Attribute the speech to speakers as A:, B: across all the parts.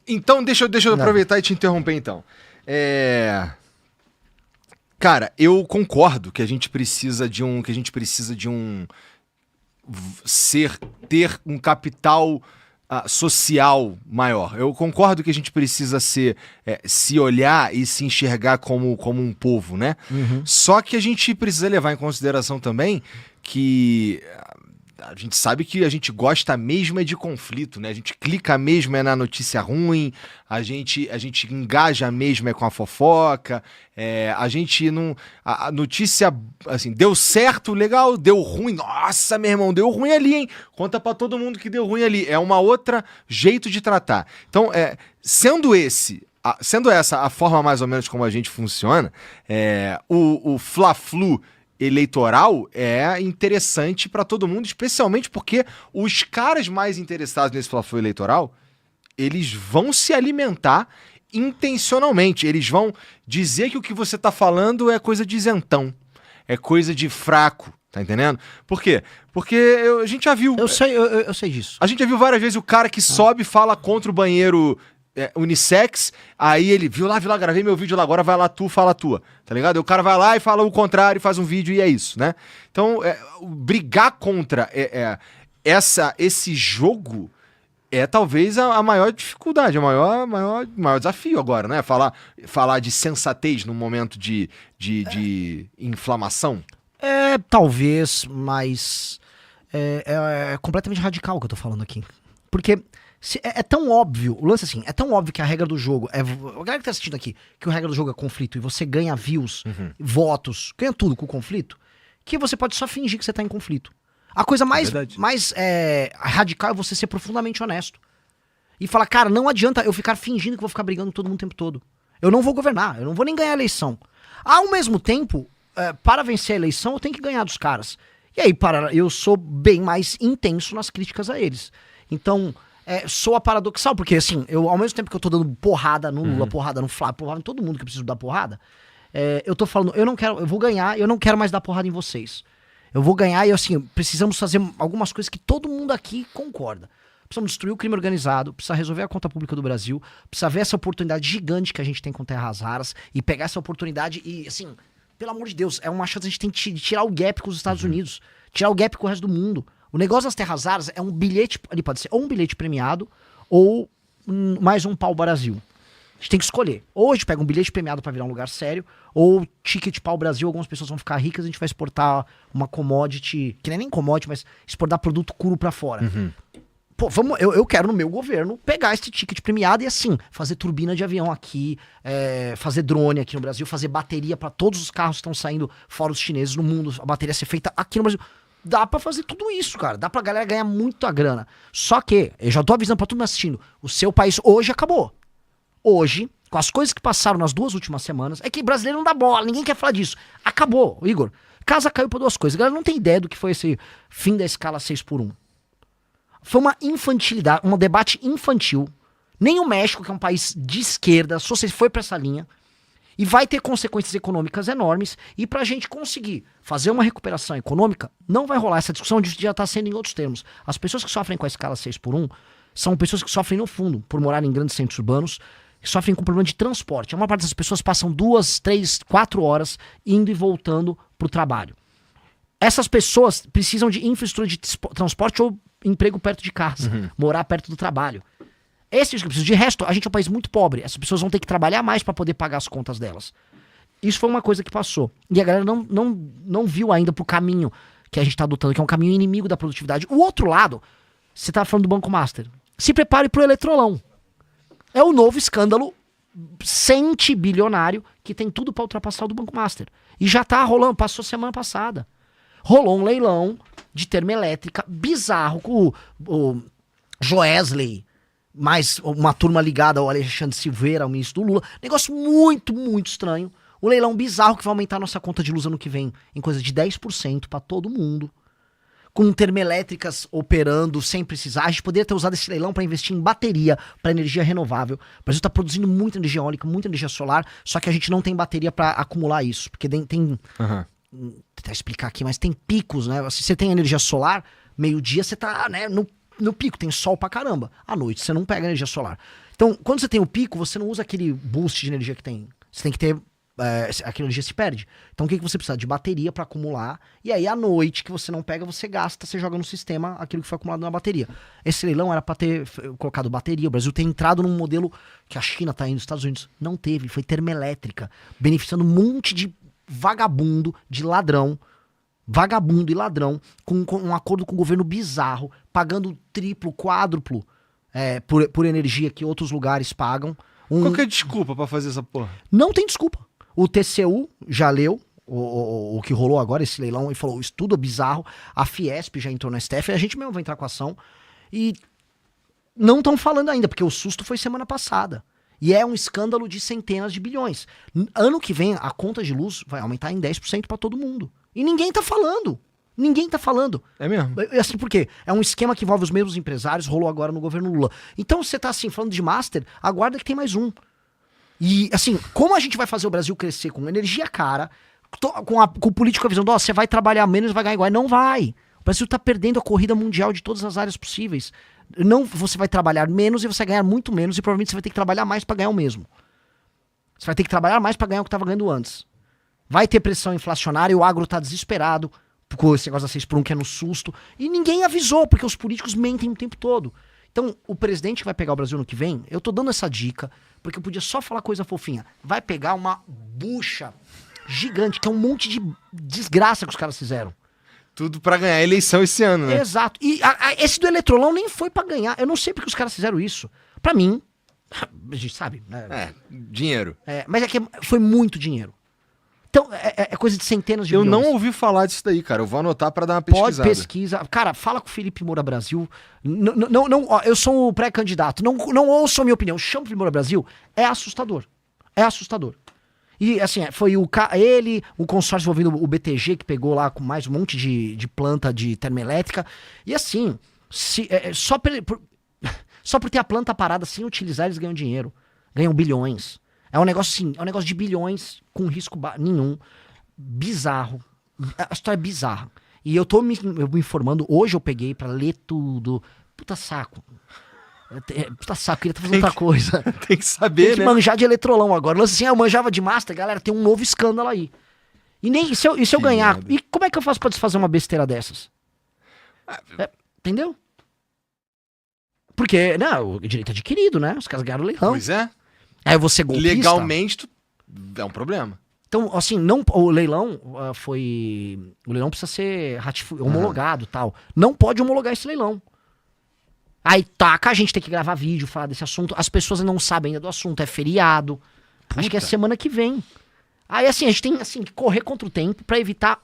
A: Então, deixa eu aproveitar e te interromper, então. Cara, eu concordo que a gente precisa de um... ter um capital social maior. Eu concordo que a gente precisa se olhar e se enxergar como um povo, né?
B: Uhum.
A: Só que a gente precisa levar em consideração também que a gente sabe que a gente gosta mesmo é de conflito, né? A gente clica mesmo na notícia ruim, a gente engaja mesmo com a fofoca, a gente não... A notícia, assim, deu certo, legal, deu ruim, nossa, meu irmão, deu ruim ali, hein? Conta pra todo mundo que deu ruim ali. É uma outra jeito de tratar. Então, sendo essa a forma mais ou menos como a gente funciona, o Fla-Flu eleitoral é interessante pra todo mundo, especialmente porque os caras mais interessados nesse Fla-Flu eleitoral, eles vão se alimentar intencionalmente, eles vão dizer que o que você tá falando é coisa de isentão, é coisa de fraco, tá entendendo? Por quê? Porque a gente já viu...
B: Eu sei disso.
A: A gente já viu várias vezes o cara que sobe e fala contra o banheiro unissex, aí ele viu lá, gravei meu vídeo lá, agora vai lá tu, fala a tua, tá ligado? E o cara vai lá e fala o contrário, faz um vídeo e é isso, né? Então, brigar contra esse jogo é talvez a maior dificuldade, o maior desafio agora, né? Falar de sensatez num momento de inflamação.
B: Talvez, mas é completamente radical o que eu tô falando aqui. Porque é tão óbvio, o lance assim, é tão óbvio que a regra do jogo, a galera que tá assistindo aqui, que a regra do jogo é conflito e você ganha views, votos, ganha tudo com o conflito, que você pode só fingir que você tá em conflito. A coisa mais radical é você ser profundamente honesto. E falar, cara, não adianta eu ficar fingindo que vou ficar brigando com todo mundo o tempo todo. Eu não vou governar, eu não vou nem ganhar a eleição. Ao mesmo tempo, para vencer a eleição, eu tenho que ganhar dos caras. E aí, eu sou bem mais intenso nas críticas a eles. Então, soa paradoxal, porque assim, ao mesmo tempo que eu tô dando porrada no Lula, porrada no Flávio, porrada em todo mundo que eu preciso dar porrada, eu tô falando, eu vou ganhar, eu não quero mais dar porrada em vocês. Eu vou ganhar e assim, precisamos fazer algumas coisas que todo mundo aqui concorda. Precisamos destruir o crime organizado, precisa resolver a conta pública do Brasil, precisa ver essa oportunidade gigante que a gente tem com terras raras e pegar essa oportunidade e, assim, pelo amor de Deus, é uma chance que a gente tem de tirar o gap com os Estados Unidos, tirar o gap com o resto do mundo. O negócio das terras raras é um bilhete, ali pode ser ou um bilhete premiado ou mais um pau-Brasil. A gente tem que escolher. Ou a gente pega um bilhete premiado pra virar um lugar sério, ou ticket pau-Brasil, algumas pessoas vão ficar ricas, a gente vai exportar uma commodity, que nem commodity, mas exportar produto cru pra fora. Pô, eu quero no meu governo pegar esse ticket premiado e assim, fazer turbina de avião aqui, fazer drone aqui no Brasil, fazer bateria pra todos os carros que estão saindo fora os chineses no mundo, a bateria ser feita aqui no Brasil. Dá pra fazer tudo isso, cara. Dá pra galera ganhar muita grana. Só que, eu já tô avisando pra todo mundo assistindo, o seu país hoje acabou. Hoje, com as coisas que passaram nas 2 últimas semanas, é que brasileiro não dá bola, ninguém quer falar disso. Acabou, Igor. Casa caiu por 2 coisas. A galera não tem ideia do que foi esse fim da escala 6x1. Foi uma infantilidade, um debate infantil. Nem o México, que é um país de esquerda, só se foi pra essa linha. E vai ter consequências econômicas enormes. E pra gente conseguir fazer uma recuperação econômica, não vai rolar. Essa discussão já tá sendo em outros termos. As pessoas que sofrem com a escala 6x1 são pessoas que sofrem no fundo, por morar em grandes centros urbanos, sofrem com problema de transporte. A maior parte das pessoas passam 2, 3, 4 horas indo e voltando pro trabalho. Essas pessoas precisam de infraestrutura de transporte ou emprego perto de casa, morar perto do trabalho. Esse é o que precisa. De resto, a gente é um país muito pobre. Essas pessoas vão ter que trabalhar mais para poder pagar as contas delas. Isso foi uma coisa que passou. E a galera não viu ainda pro caminho que a gente tá adotando, que é um caminho inimigo da produtividade. O outro lado, você tá falando do Banco Master. Se prepare pro eletrolão. É o novo escândalo centibilionário que tem tudo para ultrapassar o do Banco Master. E já tá rolando, passou semana passada. Rolou um leilão de termoelétrica bizarro com o Joesley, mais uma turma ligada ao Alexandre Silveira, o ministro do Lula. Negócio muito, muito estranho. Um leilão bizarro que vai aumentar a nossa conta de luz ano que vem em coisa de 10% para todo mundo. Com termoelétricas operando sem precisar. A gente poderia ter usado esse leilão para investir em bateria, para energia renovável. O Brasil está produzindo muita energia eólica, muita energia solar, só que a gente não tem bateria para acumular isso. Porque tem vou tentar explicar aqui, mas tem picos, né? Se você tem energia solar, meio-dia você tá, né, no no pico, tem sol pra caramba. À noite você não pega energia solar. Então, quando você tem o pico, você não usa aquele boost de energia que tem. Você tem que ter... aquela energia se perde. Então o que você precisa? De bateria pra acumular. E aí à noite que você não pega, você gasta, você joga no sistema aquilo que foi acumulado na bateria. Esse leilão era pra ter colocado bateria. O Brasil tem entrado num modelo que a China tá indo, os Estados Unidos não teve. Foi termoelétrica, beneficiando um monte de vagabundo, de ladrão. Vagabundo e ladrão, com um acordo com o governo bizarro, pagando triplo, quádruplo por energia que outros lugares pagam.
A: Qual que é a desculpa pra fazer essa porra?
B: Não tem desculpa. O TCU já leu o que rolou agora, esse leilão, e falou, estudo bizarro. A Fiesp já entrou no STF, a gente mesmo vai entrar com a ação. E não estão falando ainda, porque o susto foi semana passada. E é um escândalo de centenas de bilhões. Ano que vem, a conta de luz vai aumentar em 10% pra todo mundo. E ninguém tá falando. Ninguém tá falando.
A: É mesmo?
B: Assim, por quê? É um esquema que envolve os mesmos empresários, rolou agora no governo Lula. Então você tá assim, falando de master, aguarda que tem mais um. E assim, como a gente vai fazer o Brasil crescer com energia cara, com o político avisando, ó, você vai trabalhar menos, vai ganhar igual. Não vai. O Brasil tá perdendo a corrida mundial de todas as áreas possíveis. Não, você vai trabalhar menos e você vai ganhar muito menos, e provavelmente você vai ter que trabalhar mais pra ganhar o mesmo. Você vai ter que trabalhar mais pra ganhar o que tava ganhando antes. Vai ter pressão inflacionária, o agro tá desesperado, com esse negócio da 6x1 que é no susto, e ninguém avisou, porque os políticos mentem o tempo todo. Então, o presidente que vai pegar o Brasil no que vem, eu tô dando essa dica, porque eu podia só falar coisa fofinha, vai pegar uma bucha gigante, que é um monte de desgraça que os caras fizeram.
A: Tudo pra ganhar a eleição esse ano, né?
B: Exato. E esse do Eletrolão nem foi pra ganhar, eu não sei porque os caras fizeram isso. Pra mim, a gente sabe, né?
A: Dinheiro.
B: Mas é que foi muito dinheiro. Então, é coisa de centenas de
A: Eu
B: milhões.
A: não ouvi falar disso daí, cara. Eu vou anotar pra dar uma
B: Pode
A: pesquisada.
B: pesquisa. Cara, fala com o Felipe Moura Brasil. Não, ó, eu sou um pré-candidato. Não ouçam a minha opinião. Chama o Felipe Moura Brasil. É assustador. É assustador. E assim, foi ele, o consórcio envolvendo o BTG, que pegou lá com mais um monte de planta de termoelétrica. E assim, só por ter a planta parada sem utilizar, eles ganham dinheiro. Ganham bilhões. É um negócio assim, é um negócio de bilhões com risco nenhum. Bizarro. A história é bizarra. E eu tô me informando. Hoje eu peguei pra ler tudo. Puta saco. Puta saco, queria estar fazendo outra coisa.
A: Tem que saber,
B: Tem que
A: né?
B: manjar de eletrolão agora. Assim, eu manjava de master, galera, tem um novo escândalo aí. E nem se eu ganhar.
A: merda.
B: E como é que eu faço pra desfazer uma besteira dessas? Entendeu? Porque, não, o direito é adquirido, né? Os caras ganharam o leilão.
A: Pois é.
B: Aí eu vou ser golpista.
A: Legalmente, é um problema.
B: Então, assim, o leilão foi... O leilão precisa ser homologado e tal. Não pode homologar esse leilão. Aí taca, a gente tem que gravar vídeo, falar desse assunto. As pessoas não sabem ainda do assunto, é feriado. Acho que é semana que vem. Aí, assim, a gente tem assim, que correr contra o tempo pra evitar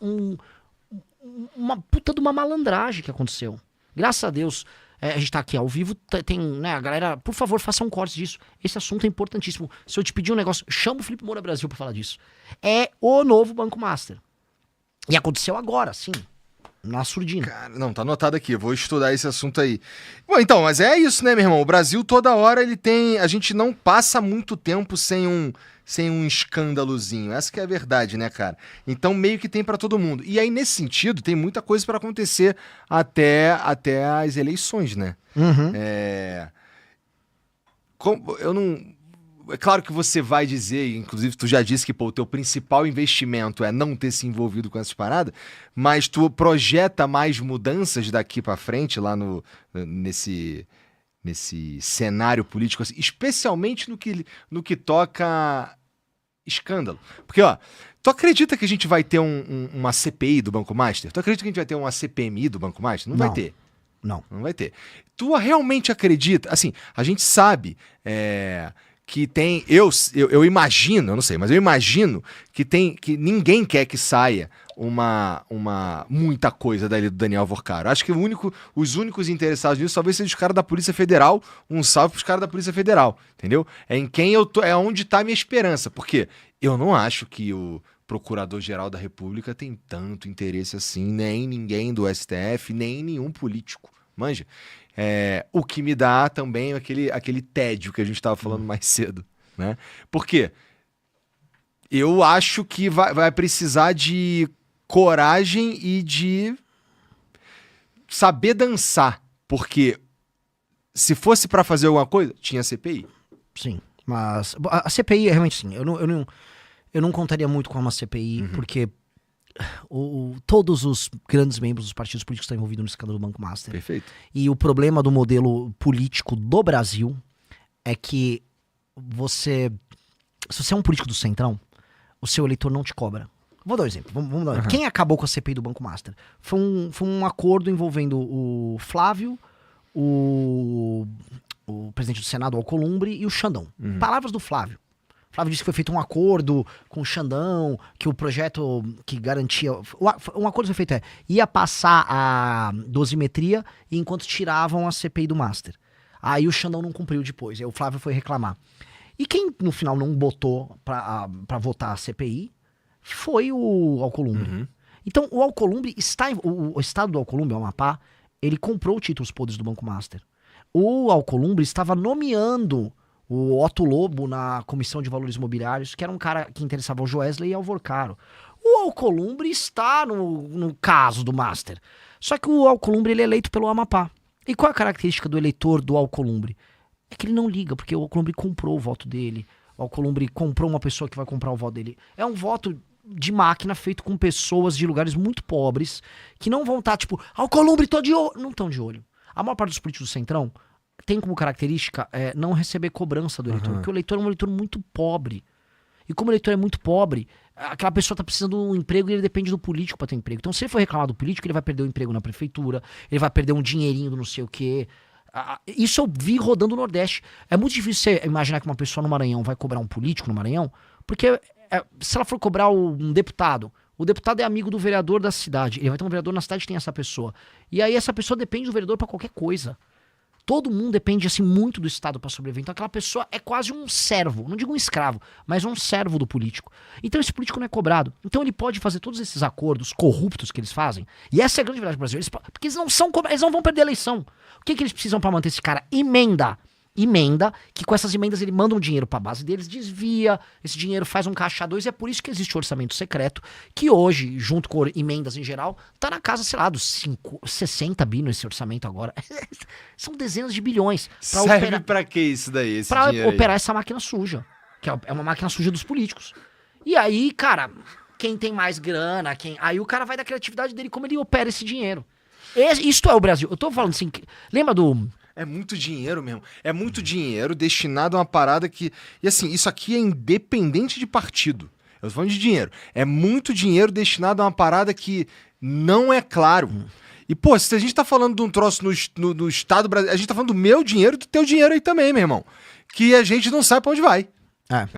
B: uma puta de uma malandragem que aconteceu. Graças a Deus, a gente tá aqui ao vivo, tem, né, a galera, por favor, faça um corte disso. Esse assunto é importantíssimo. Se eu te pedir um negócio, chama o Felipe Moura Brasil pra falar disso. É o novo Banco Master. E aconteceu agora, sim. Na surdina.
A: Cara, não, tá anotado aqui, eu vou estudar esse assunto aí. Bom, então, mas é isso, né, meu irmão? O Brasil toda hora ele tem... A gente não passa muito tempo sem um escândalozinho. Essa que é a verdade, né, cara? Então meio que tem pra todo mundo. E aí, nesse sentido, tem muita coisa pra acontecer até as eleições, né?
B: Uhum.
A: Eu não... É claro que você vai dizer, inclusive tu já disse que pô, o teu principal investimento é não ter se envolvido com essas paradas, mas tu projeta mais mudanças daqui pra frente lá nesse cenário político, assim, especialmente no que toca escândalo. Porque, ó, tu acredita que a gente vai ter uma CPI do Banco Master? Tu acredita que a gente vai ter uma CPMI do Banco Master? Não vai ter.
B: Não
A: vai ter. Tu realmente acredita? Assim, a gente sabe... que tem, eu imagino, eu não sei, mas eu imagino que ninguém quer que saia muita coisa dali do Daniel Vorcaro. Acho que os únicos interessados nisso talvez sejam os caras da Polícia Federal. Um salve pros caras da Polícia Federal, entendeu? É em quem eu tô, é onde tá a minha esperança, porque eu não acho que o Procurador-Geral da República tem tanto interesse assim, nem ninguém do STF, nem nenhum político, manja? O que me dá também aquele tédio que a gente estava falando mais cedo, né? Por quê? Eu acho que vai precisar de coragem e de saber dançar Porque se fosse pra fazer alguma coisa, tinha CPI.
B: Sim, mas a CPI é realmente sim. Eu não contaria muito com uma CPI, porque todos os grandes membros dos partidos políticos estão envolvidos no escândalo do Banco Master.
A: Perfeito.
B: E o problema do modelo político do Brasil é que se você é um político do Centrão, o seu eleitor não te cobra. Vou dar um exemplo. Vamos dar um exemplo. Quem acabou com a CPI do Banco Master? Foi um acordo envolvendo o Flávio, o presidente do Senado, o Alcolumbre, e o Xandão. Palavras do Flávio. O Flávio disse que foi feito um acordo com o Xandão, que o projeto que garantia... Um acordo foi feito, ia passar a dosimetria enquanto tiravam a CPI do Master. Aí o Xandão não cumpriu depois, aí o Flávio foi reclamar. E quem, no final, não botou pra votar a CPI foi o Alcolumbre. Então, o Alcolumbre o estado do Alcolumbre, o Amapá, ele comprou títulos podres do Banco Master. O Alcolumbre estava nomeando o Otto Lobo na Comissão de Valores Imobiliários, que era um cara que interessava ao Joesley e ao Vorcaro. O Alcolumbre está no caso do Master. Só que o Alcolumbre ele é eleito pelo Amapá. E qual é a característica do eleitor do Alcolumbre? É que ele não liga, porque o Alcolumbre comprou o voto dele. O Alcolumbre comprou uma pessoa que vai comprar o voto dele. É um voto de máquina feito com pessoas de lugares muito pobres que não vão estar, tipo, Alcolumbre, tô de olho. Não estão de olho. A maior parte dos políticos do Centrão tem como característica não receber cobrança do eleitor, porque o eleitor é um eleitor muito pobre. E como o eleitor é muito pobre, aquela pessoa tá precisando de um emprego e ele depende do político para ter um emprego. Então, se ele for reclamar do político, ele vai perder o emprego na prefeitura, ele vai perder um dinheirinho do não sei o quê. Isso eu vi rodando no Nordeste. É muito difícil você imaginar que uma pessoa no Maranhão vai cobrar um político no Maranhão, porque se ela for cobrar um deputado, o deputado é amigo do vereador da cidade. Ele vai ter um vereador na cidade que tem essa pessoa. E aí essa pessoa depende do vereador para qualquer coisa. Todo mundo depende assim muito do Estado para sobreviver. Então aquela pessoa é quase um servo, não digo um escravo, mas um servo do político. Então esse político não é cobrado. Então ele pode fazer todos esses acordos corruptos que eles fazem. E essa é a grande verdade do Brasil. Porque eles não são cobrados, eles não vão perder a eleição. O que eles precisam para manter esse cara? Emenda, que com essas emendas ele manda um dinheiro para a base deles, desvia, esse dinheiro faz um caixa 2, e é por isso que existe o orçamento secreto, que hoje, junto com emendas em geral, tá na casa, sei lá, dos 60 bi nesse orçamento agora. São dezenas de bilhões.
A: Serve pra que isso daí,
B: pra operar essa máquina suja, que é uma máquina suja dos políticos. E aí, cara, quem tem mais grana, aí o cara vai da criatividade dele, como ele opera esse dinheiro. Isto é o Brasil. Eu tô falando assim, lembra do...
A: É muito dinheiro mesmo. É muito dinheiro destinado a uma parada que... E assim, isso aqui é independente de partido. Eu tô falando de dinheiro. É muito dinheiro destinado a uma parada que não é claro. E, pô, se a gente tá falando de um troço no Estado brasileiro, a gente tá falando do meu dinheiro e do teu dinheiro aí também, meu irmão. Que a gente não sabe pra onde vai.